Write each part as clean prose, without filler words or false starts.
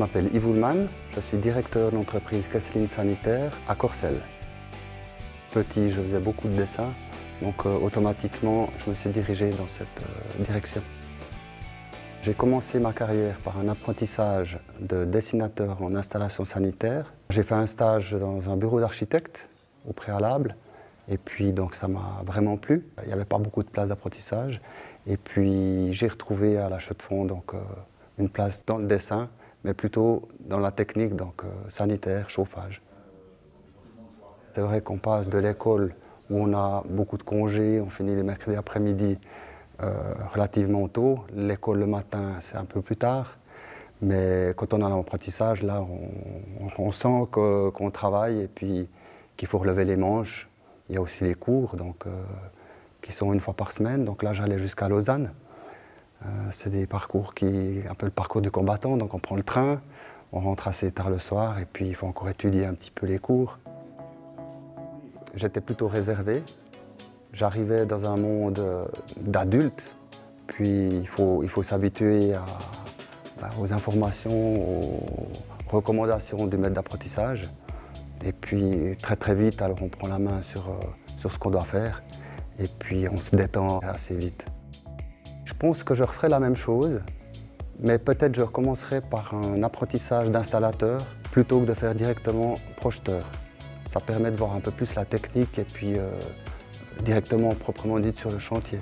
m'appelle Yves Oulman, je suis directeur de l'entreprise Kesslin Sanitaire à Corcelles. Petit, je faisais beaucoup de dessins, donc automatiquement, je me suis dirigé dans cette direction. J'ai commencé ma carrière par un apprentissage de dessinateur en installation sanitaire. J'ai fait un stage dans un bureau d'architecte au préalable, et puis donc ça m'a vraiment plu. Il n'y avait pas beaucoup de places d'apprentissage, et puis j'ai retrouvé à la Chaux-de-Fonds une place dans le dessin, mais plutôt dans la technique, donc sanitaire, chauffage. C'est vrai qu'on passe de l'école où on a beaucoup de congés, on finit les mercredis après-midi relativement tôt. L'école le matin, c'est un peu plus tard. Mais quand on a l'apprentissage, là, on sent qu'on travaille et puis qu'il faut relever les manches. Il y a aussi les cours qui sont une fois par semaine. Donc là, j'allais jusqu'à Lausanne. C'est des parcours un peu le parcours du combattant. Donc on prend le train, on rentre assez tard le soir et puis il faut encore étudier un petit peu les cours. J'étais plutôt réservé. J'arrivais dans un monde d'adultes, puis il faut s'habituer aux informations, aux recommandations du maître d'apprentissage. Et puis très vite, alors on prend la main sur ce qu'on doit faire et puis on se détend assez vite. Je pense que je referai la même chose, mais peut-être je recommencerai par un apprentissage d'installateur plutôt que de faire directement projeteur. Ça permet de voir un peu plus la technique et puis directement, proprement dit, sur le chantier.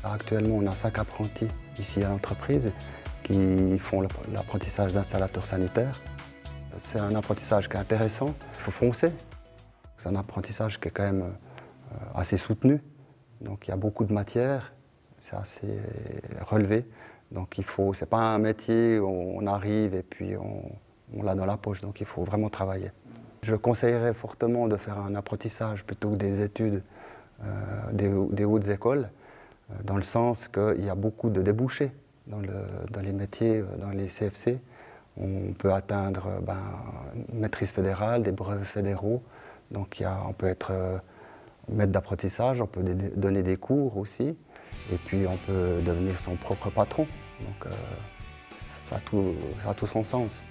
Actuellement, on a 5 apprentis ici à l'entreprise qui font l'apprentissage d'installateur sanitaire. C'est un apprentissage qui est intéressant, il faut foncer. C'est un apprentissage qui est quand même assez soutenu. Donc il y a beaucoup de matière, c'est assez relevé. Donc c'est pas un métier où on arrive et puis on l'a dans la poche, donc il faut vraiment travailler. Je conseillerais fortement de faire un apprentissage plutôt que des études des hautes écoles, dans le sens qu'il y a beaucoup de débouchés dans les métiers, dans les CFC. On peut atteindre une maîtrise fédérale, des brevets fédéraux. Donc on peut être maître d'apprentissage, on peut donner des cours aussi, et puis on peut devenir son propre patron. Donc ça a tout son sens.